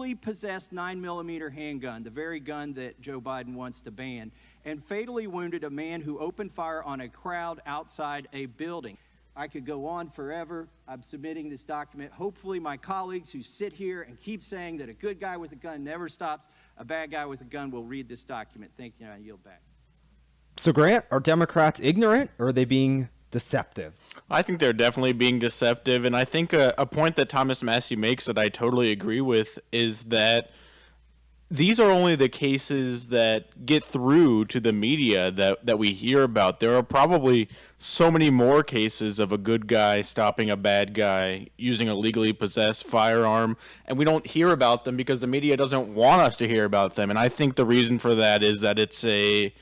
legally possessed 9mm handgun, the very gun that Joe Biden wants to ban, and fatally wounded a man who opened fire on a crowd outside a building. I could go on forever. I'm submitting this document. Hopefully my colleagues who sit here and keep saying that a good guy with a gun never stops a bad guy with a gun will read this document. Thank you, and I yield back. So, Grant, are Democrats ignorant, or are they being deceptive? I think they're definitely being deceptive, and I think a point that Thomas Massie makes that I totally agree with is that these are only the cases that get through to the media that we hear about. There are probably so many more cases of a good guy stopping a bad guy using a legally possessed firearm, and we don't hear about them because the media doesn't want us to hear about them. And I think the reason for that is that it's a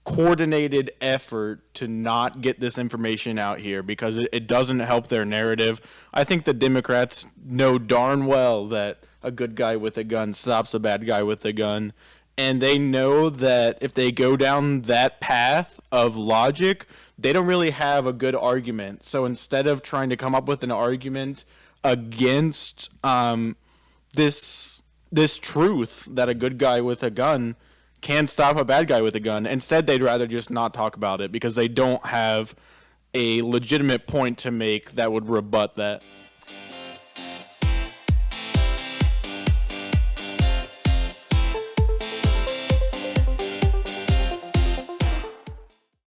coordinated effort to not get this information out here because it doesn't help their narrative. I think the Democrats know darn well that a good guy with a gun stops a bad guy with a gun, and they know that if they go down that path of logic, they don't really have a good argument. So instead of trying to come up with an argument against this truth that a good guy with a gun can stop a bad guy with a gun, instead they'd rather just not talk about it because they don't have a legitimate point to make that would rebut that.